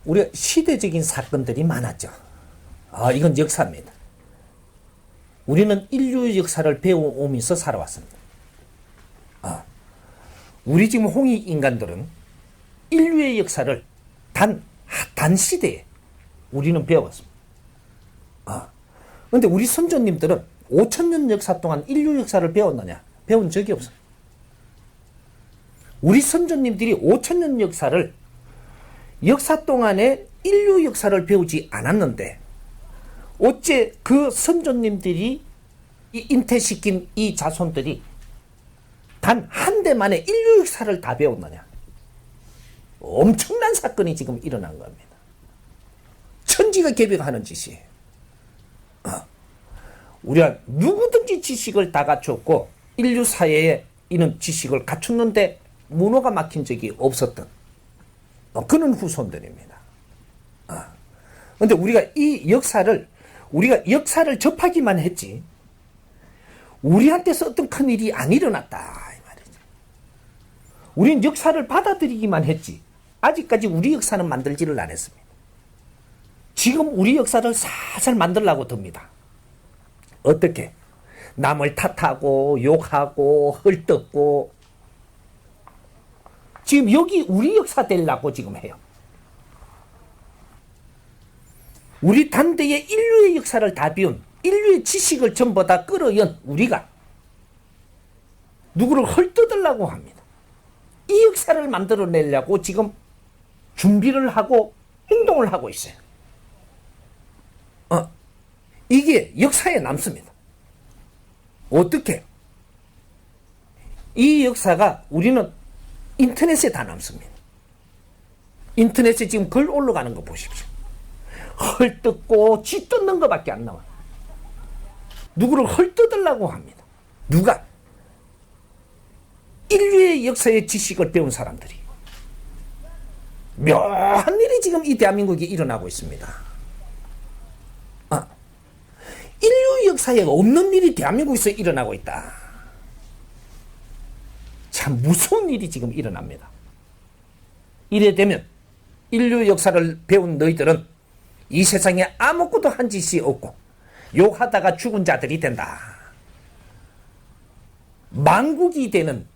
우리가 시대적인 사건들이 많았죠. 이건 역사입니다. 우리는 인류의 역사를 배워오면서 살아왔습니다. 우리 지금 홍익 인간들은 인류의 역사를 단 시대에 우리는 배워왔습니다. 그런데 우리 선조님들은 5천년 역사 동안 인류 역사를 배웠느냐? 배운 적이 없어요. 우리 선조님들이 5천년 역사 동안에 인류 역사를 배우지 않았는데 어째 그 선조님들이 잉태시킨 이 자손들이 단 한 대 만에 인류 역사를 다 배웠느냐? 엄청난 사건이 지금 일어난 겁니다. 천지가 개벽하는 짓이에요. 우리가 누구든지 지식을 다 갖췄고 인류 사회에 이런 지식을 갖췄는데 문호가 막힌 적이 없었던 그런 후손들입니다. 그런데 우리가 역사를 접하기만 했지 우리한테서 어떤 큰일이 안 일어났다 이 말이죠. 우리는 역사를 받아들이기만 했지 아직까지 우리 역사는 만들지를 않았습니다. 지금 우리 역사를 살살 만들려고 듭니다. 어떻게? 남을 탓하고 욕하고 헐뜯고 지금 여기 우리 역사 되려고 지금 해요. 우리 단대의 인류의 역사를 다 비운 인류의 지식을 전부 다 끌어연 우리가 누구를 헐뜯으려고 합니다. 이 역사를 만들어내려고 지금 준비를 하고 행동을 하고 있어요. 이게 역사에 남습니다. 어떻게? 이 역사가 우리는 인터넷에 다 남습니다. 인터넷에 지금 글 올라가는 거 보십시오. 헐뜯고 쥐뜯는 것밖에 안 나와요. 누구를 헐뜯으려고 합니다. 누가? 인류의 역사의 지식을 배운 사람들이. 묘한 일이 지금 이 대한민국에 일어나고 있습니다. 인류 역사에 없는 일이 대한민국에서 일어나고 있다. 참 무서운 일이 지금 일어납니다. 이래 되면 인류 역사를 배운 너희들은 이 세상에 아무것도 한 짓이 없고 욕하다가 죽은 자들이 된다. 망국이 되는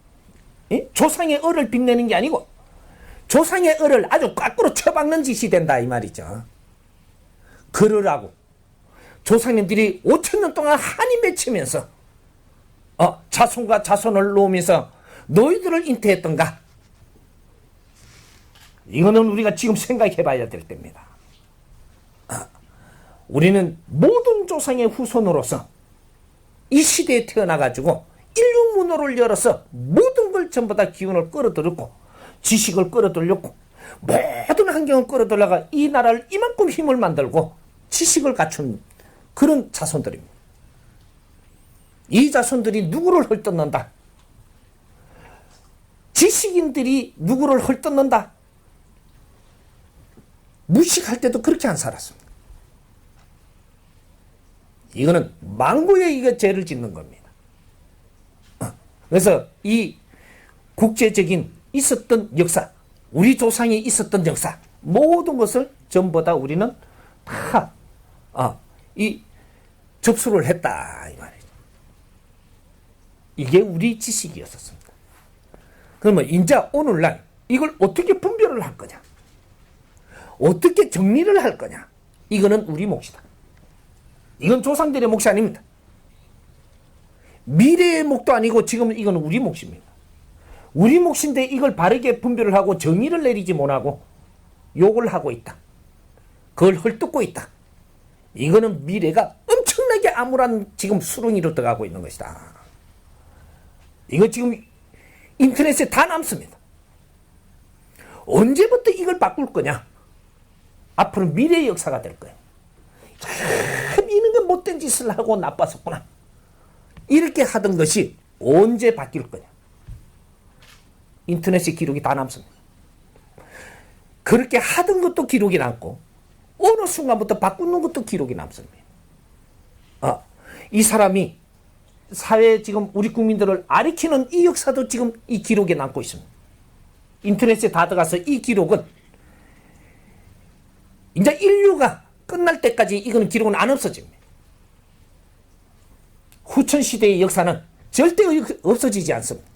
조상의 얼을 빛내는 게 아니고 조상의 얼을 아주 거꾸로 쳐박는 짓이 된다 이 말이죠. 그러라고 조상님들이 5천년 동안 한이 맺히면서 자손과 자손을 놓으면서 너희들을 잉태했던가? 이거는 우리가 지금 생각해 봐야 될 때입니다. 우리는 모든 조상의 후손으로서 이 시대에 태어나가지고 인류 문호를 열어서 모든 걸 전부 다 기운을 끌어들였고 지식을 끌어들였고 모든 환경을 끌어들여가 이 나라를 이만큼 힘을 만들고 지식을 갖춘 그런 자손들입니다. 이 자손들이 누구를 헐뜯는다? 지식인들이 누구를 헐뜯는다? 무식할 때도 그렇게 안 살았습니다. 이거는 망부에 이거 죄를 짓는 겁니다. 그래서 이 국제적인 있었던 역사, 우리 조상이 있었던 역사, 모든 것을 전부 다 우리는 다 접수를 했다 이 말이죠. 이게 우리 지식이었었습니다. 그러면 이제 오늘날 이걸 어떻게 분별을 할 거냐? 어떻게 정리를 할 거냐? 이거는 우리 몫이다. 이건 조상들의 몫이 아닙니다. 미래의 몫도 아니고 지금 이건 우리 몫입니다. 우리 몫인데 이걸 바르게 분별을 하고 정의를 내리지 못하고 욕을 하고 있다. 그걸 헐뜯고 있다. 이거는 미래가 엄청나게 암울한 지금 수렁이로 들어가고 있는 것이다. 이거 지금 인터넷에 다 남습니다. 언제부터 이걸 바꿀 거냐? 앞으로 미래의 역사가 될 거예요. 참 이런 게 못된 짓을 하고 나빴었구나. 이렇게 하던 것이 언제 바뀔 거냐? 인터넷에 기록이 다 남습니다. 그렇게 하던 것도 기록이 남고 어느 순간부터 바꾸는 것도 기록이 남습니다. 이 사람이 사회에 지금 우리 국민들을 아리키는 이 역사도 지금 이 기록에 남고 있습니다. 인터넷에 다 들어가서 이 기록은 이제 인류가 끝날 때까지 이거는 기록은 안 없어집니다. 후천시대의 역사는 절대 없어지지 않습니다.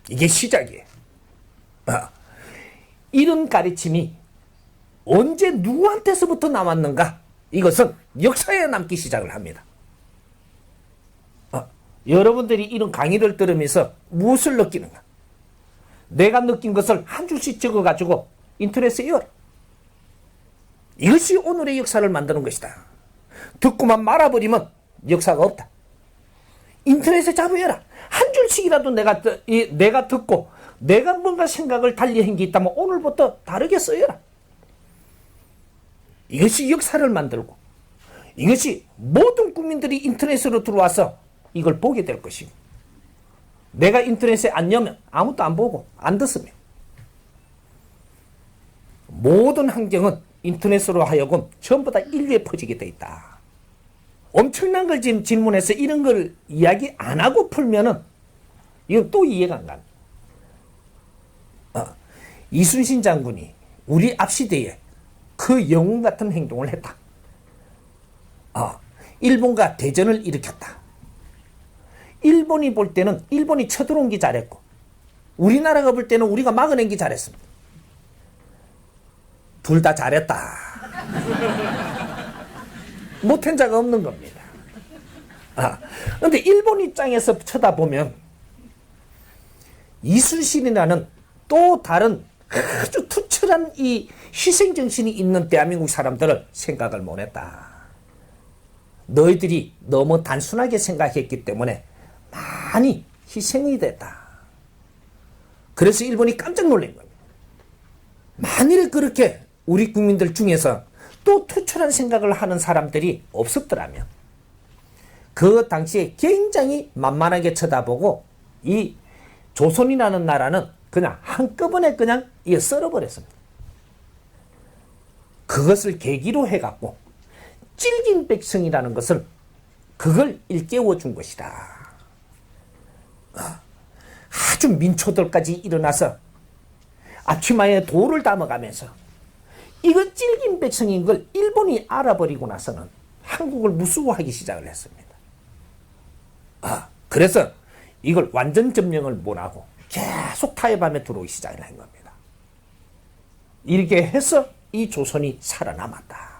이게 시작이에요. 이런 가르침이 언제 누구한테서부터 나왔는가? 이것은 역사에 남기 시작을 합니다. 여러분들이 이런 강의를 들으면서 무엇을 느끼는가? 내가 느낀 것을 한 줄씩 적어가지고 인터넷에 열어. 이것이 오늘의 역사를 만드는 것이다. 듣고만 말아버리면 역사가 없다. 인터넷에 잡아여라. 한 줄씩이라도 내가 듣고 내가 뭔가 생각을 달리한 게 있다면 오늘부터 다르게 써여라. 이것이 역사를 만들고 이것이 모든 국민들이 인터넷으로 들어와서 이걸 보게 될 것이고, 내가 인터넷에 안 여면 아무도 안 보고 안 듣으면 모든 환경은 인터넷으로 하여금 전부 다 인류에 퍼지게 돼 있다. 엄청난 걸 지금 질문해서 이런 걸 이야기 안 하고 풀면은 이건 또 이해가 안 갑니다. 이순신 장군이 우리 앞시대에 그 영웅 같은 행동을 했다. 일본과 대전을 일으켰다. 일본이 볼 때는 일본이 쳐들어온 게 잘했고, 우리나라가 볼 때는 우리가 막아낸 게 잘했습니다. 둘 다 잘했다. 못한 자가 없는 겁니다. 그런데 일본 입장에서 쳐다보면 이순신이라는 또 다른 아주 투철한 이 희생정신이 있는 대한민국 사람들을 생각을 못했다. 너희들이 너무 단순하게 생각했기 때문에 많이 희생이 됐다. 그래서 일본이 깜짝 놀란 겁니다. 만일에 그렇게 우리 국민들 중에서 또 투철한 생각을 하는 사람들이 없었더라면 그 당시에 굉장히 만만하게 쳐다보고 이 조선이라는 나라는 그냥 한꺼번에 그냥 썰어버렸습니다. 그것을 계기로 해갖고 찔긴 백성이라는 것을 그걸 일깨워 준 것이다. 아주 민초들까지 일어나서 앞치마에 돌을 담아가면서 이거 찔긴 백성인 걸 일본이 알아버리고 나서는 한국을 무수하기 시작을 했습니다. 그래서 이걸 완전 점령을 못하고 계속 타협하며 들어오기 시작을 한 겁니다. 이렇게 해서 이 조선이 살아남았다.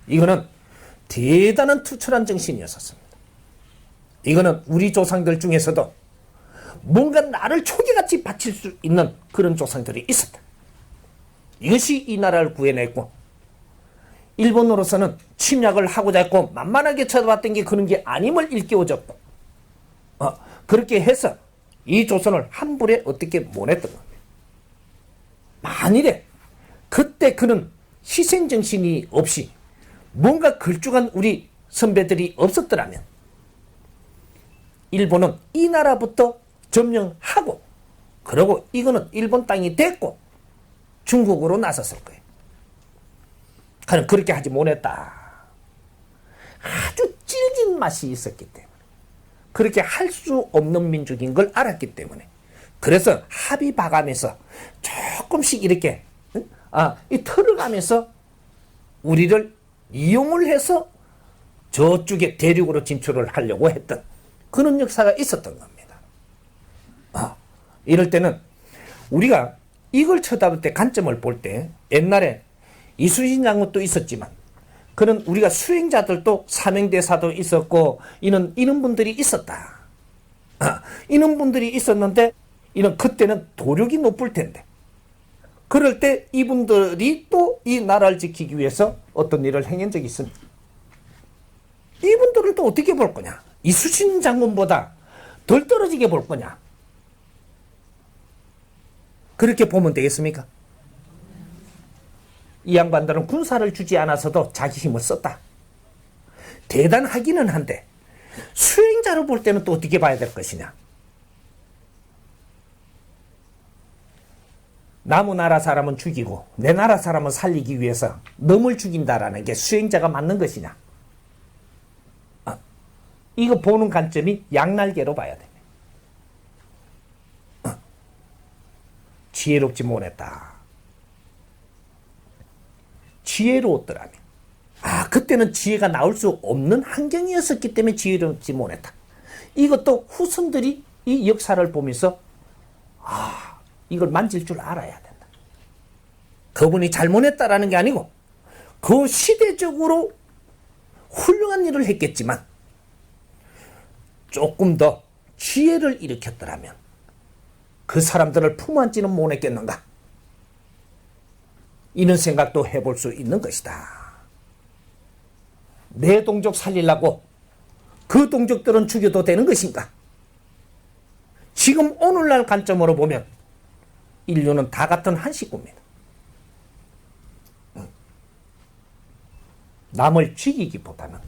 이거는 대단한 투철한 정신이었습니다. 이거는 우리 조상들 중에서도 뭔가 나를 초기같이 바칠 수 있는 그런 조상들이 있었다. 이것이 이 나라를 구해냈고, 일본으로서는 침략을 하고자 했고 만만하게 쳐다봤던 게 그런 게 아님을 일깨워줬고, 그렇게 해서 이 조선을 한 불에 어떻게 못했던 겁니다. 만일에 그때 그는 희생정신이 없이 뭔가 걸쭉한 우리 선배들이 없었더라면 일본은 이 나라부터 점령하고, 그러고 이거는 일본 땅이 됐고 중국으로 나섰을 거예요. 그는 그렇게 하지 못했다. 아주 질긴 맛이 있었기 때문에, 그렇게 할 수 없는 민족인 걸 알았기 때문에, 그래서 합의 봐가면서 조금씩 이렇게 이 틀을 가면서 우리를 이용을 해서 저쪽에 대륙으로 진출을 하려고 했던 그런 역사가 있었던 겁니다. 이럴 때는 우리가 이걸 쳐다볼 때, 관점을 볼 때, 옛날에 이순신 장군도 있었지만 그는 우리가 수행자들도 사명대사도 있었고 이런 분들이 있었다. 이런 분들이 있었는데 그때는 도력이 높을 텐데, 그럴 때 이분들이 또 이 나라를 지키기 위해서 어떤 일을 행한 적이 있습니다. 이분들을 또 어떻게 볼 거냐? 이순신 장군보다 덜 떨어지게 볼 거냐? 그렇게 보면 되겠습니까? 이 양반들은 군사를 주지 않아서도 자기 힘을 썼다. 대단하기는 한데 수행자로 볼 때는 또 어떻게 봐야 될 것이냐? 남의 나라 사람은 죽이고 내 나라 사람은 살리기 위해서 넘을 죽인다라는 게 수행자가 맞는 것이냐? 이거 보는 관점이 양날개로 봐야 됩니다. 지혜롭지 못했다. 지혜로웠더라면, 그때는 지혜가 나올 수 없는 환경이었었기 때문에 지혜롭지 못했다. 이것도 후손들이 이 역사를 보면서 이걸 만질 줄 알아야 된다. 그분이 잘못했다라는 게 아니고 그 시대적으로 훌륭한 일을 했겠지만 조금 더 지혜를 일으켰더라면 그 사람들을 품 안지는 못했겠는가, 이런 생각도 해볼 수 있는 것이다. 내 동족 살리려고 그 동족들은 죽여도 되는 것인가? 지금 오늘날 관점으로 보면 인류는 다 같은 한 식구입니다. 남을 죽이기보다는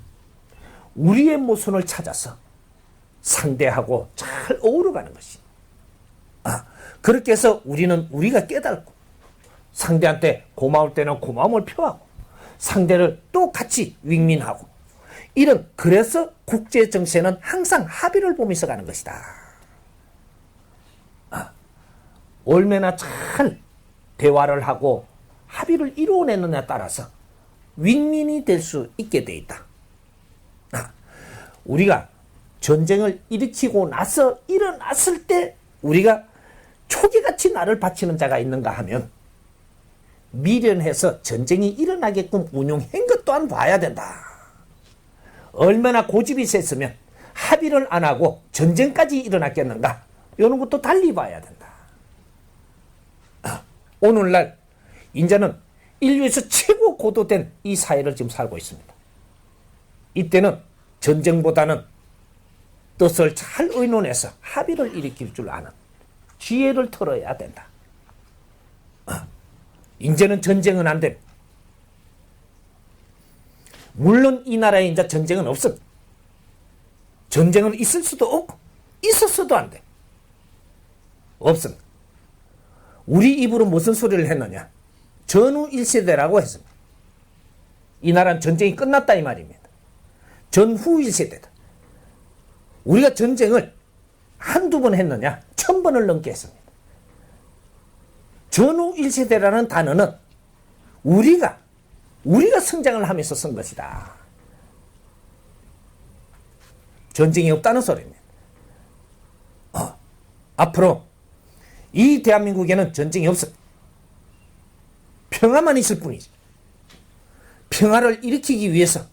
우리의 모순을 찾아서 상대하고 잘 어우러가는 것이. 그렇게 해서 우리는 우리가 깨닫고 상대한테 고마울 때는 고마움을 표하고 상대를 또 같이 윈윈하고, 그래서 국제 정세는 항상 합의를 보면서 가는 것이다. 얼마나 잘 대화를 하고 합의를 이루어내느냐에 따라서 윈윈이 될 수 있게 돼 있다. 우리가 전쟁을 일으키고 나서 일어났을 때 우리가 초기같이 나를 바치는 자가 있는가 하면 미련해서 전쟁이 일어나게끔 운용한 것 또한 봐야 된다. 얼마나 고집이 셌으면 합의를 안 하고 전쟁까지 일어났겠는가, 이런 것도 달리 봐야 된다. 오늘날 인자는 인류에서 최고 고도된 이 사회를 지금 살고 있습니다. 이때는 전쟁보다는 뜻을 잘 의논해서 합의를 일으킬 줄 아는 지혜를 털어야 된다. 이제는 전쟁은 안 됩니다. 물론 이 나라에 이제 전쟁은 없어. 전쟁은 있을 수도 없고 있었어도 안 돼. 없습니다. 우리 입으로 무슨 소리를 했느냐? 전후 1세대라고 했습니다. 이 나라는 전쟁이 끝났다 이 말입니다. 전후 1세대다. 우리가 전쟁을 한두 번 했느냐? 1000번을 넘게 했습니다. 전후 1세대라는 단어는 우리가 성장을 하면서 쓴 것이다. 전쟁이 없다는 소리입니다. 앞으로 이 대한민국에는 전쟁이 없어. 평화만 있을 뿐이지. 평화를 일으키기 위해서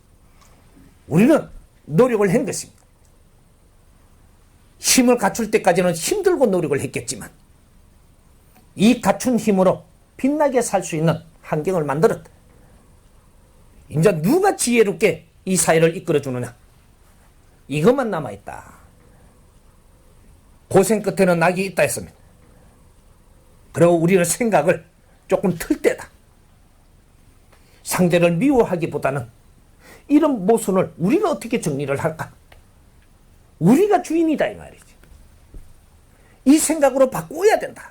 우리는 노력을 한 것입니다. 힘을 갖출 때까지는 힘들고 노력을 했겠지만 이 갖춘 힘으로 빛나게 살 수 있는 환경을 만들었다. 이제 누가 지혜롭게 이 사회를 이끌어주느냐? 이것만 남아있다. 고생 끝에는 낙이 있다 했습니다. 그리고 우리는 생각을 조금 틀 때다. 상대를 미워하기보다는 이런 모순을 우리가 어떻게 정리를 할까? 우리가 주인이다 이 말이지. 이 생각으로 바꿔야 된다.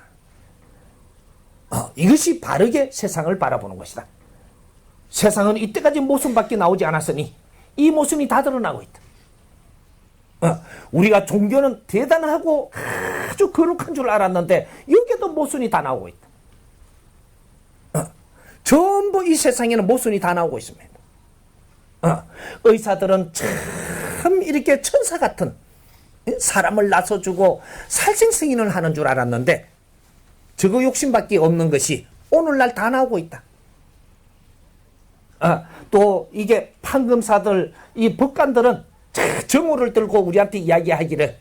이것이 바르게 세상을 바라보는 것이다. 세상은 이때까지 모순밖에 나오지 않았으니 이 모순이 다 드러나고 있다. 우리가 종교는 대단하고 아주 거룩한 줄 알았는데 여기에도 모순이 다 나오고 있다. 전부 이 세상에는 모순이 다 나오고 있습니다. 의사들은 참 이렇게 천사 같은 사람을 나서주고 살생승인을 하는 줄 알았는데 저거 욕심밖에 없는 것이 오늘날 다 나오고 있다. 또 이게 판검사들, 이 법관들은 정오를 들고 우리한테 이야기하기를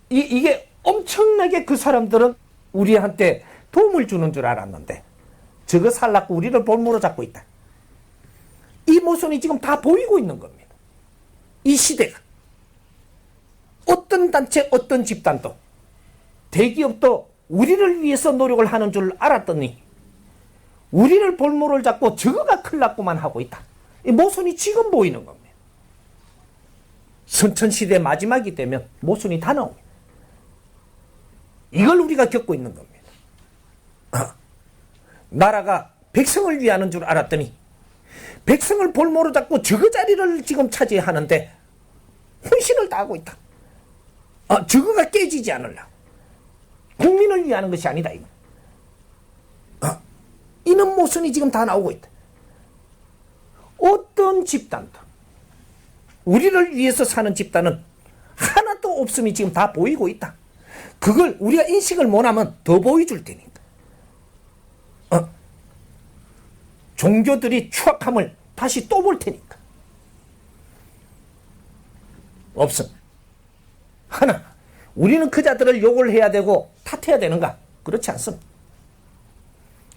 이게 엄청나게 그 사람들은 우리한테 도움을 주는 줄 알았는데 저거 살라고 우리를 볼모로 잡고 있다. 이 모순이 지금 다 보이고 있는 겁니다. 이 시대가 어떤 단체, 어떤 집단도 대기업도 우리를 위해서 노력을 하는 줄 알았더니 우리를 볼모를 잡고 저거가 큰일 났구만 하고 있다. 이 모순이 지금 보이는 겁니다. 선천시대 마지막이 되면 모순이 다 나옵니다. 이걸 우리가 겪고 있는 겁니다. 나라가 백성을 위하는 줄 알았더니 백성을 볼모로 잡고 저거 자리를 지금 차지하는데 혼신을 다하고 있다. 저거가 깨지지 않으려고. 국민을 위하는 것이 아니다. 이거. 이는 새로운 모순이 지금 다 나오고 있다. 어떤 집단도, 우리를 위해서 사는 집단은 하나도 없음이 지금 다 보이고 있다. 그걸 우리가 인식을 못하면 더 보여줄 테니까. 종교들이 추악함을 다시 또 볼 테니까. 없음. 하나, 우리는 그 자들을 욕을 해야 되고 탓해야 되는가? 그렇지 않습니다.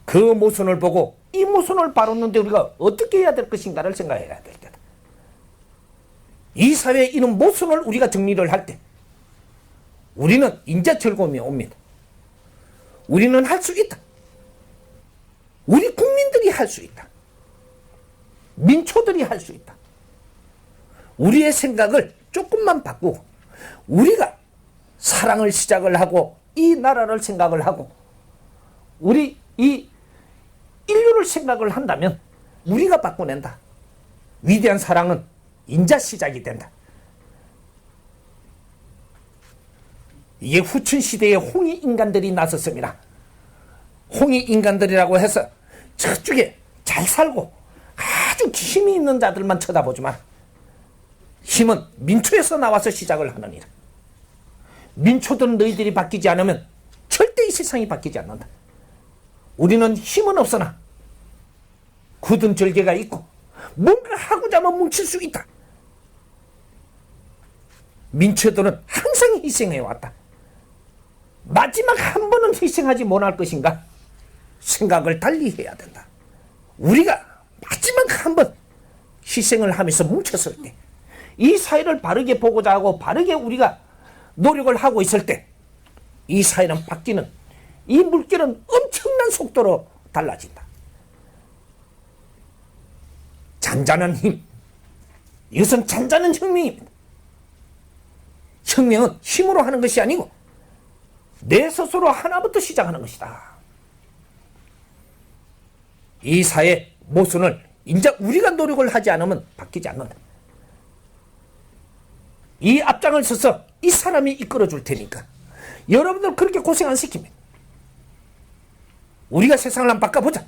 그 모순을 보고 이 모순을 바로는데 우리가 어떻게 해야 될 것인가를 생각해야 될 때다. 이 사회에 이런 모순을 우리가 정리를 할 때 우리는 이제 즐거움이 옵니다. 우리는 할 수 있다. 우리 국민들이 할 수 있다. 민초들이 할 수 있다. 우리의 생각을 조금만 바꾸고 우리가 사랑을 시작을 하고 이 나라를 생각을 하고 우리 이 인류를 생각을 한다면 우리가 바꿔낸다. 위대한 사랑은 인자 시작이 된다. 이게 후춘 시대의 홍위 인간들이 나섰습니다. 홍위 인간들이라고 해서 저쪽에 잘 살고 아주 힘이 있는 자들만 쳐다보지만 힘은 민초에서 나와서 시작을 하느니라. 민초들은 너희들이 바뀌지 않으면 절대 이 세상이 바뀌지 않는다. 우리는 힘은 없으나 굳은 절개가 있고 뭔가 하고자 하면 뭉칠 수 있다. 민초들은 항상 희생해왔다. 마지막 한 번은 희생하지 못할 것인가? 생각을 달리 해야 된다. 우리가 마지막 한 번 희생을 하면서 뭉쳤을 때, 이 사회를 바르게 보고자 하고 바르게 우리가 노력을 하고 있을 때 이 사회는 바뀌는, 이 물결은 엄청난 속도로 달라진다. 잔잔한 힘, 이것은 잔잔한 혁명입니다. 혁명은 힘으로 하는 것이 아니고 내 스스로 하나부터 시작하는 것이다. 이 사회 모순을 이제 우리가 노력을 하지 않으면 바뀌지 않는다. 이 앞장을 서서 이 사람이 이끌어줄 테니까 여러분들 그렇게 고생 안 시킵니다. 우리가 세상을 한번 바꿔보자.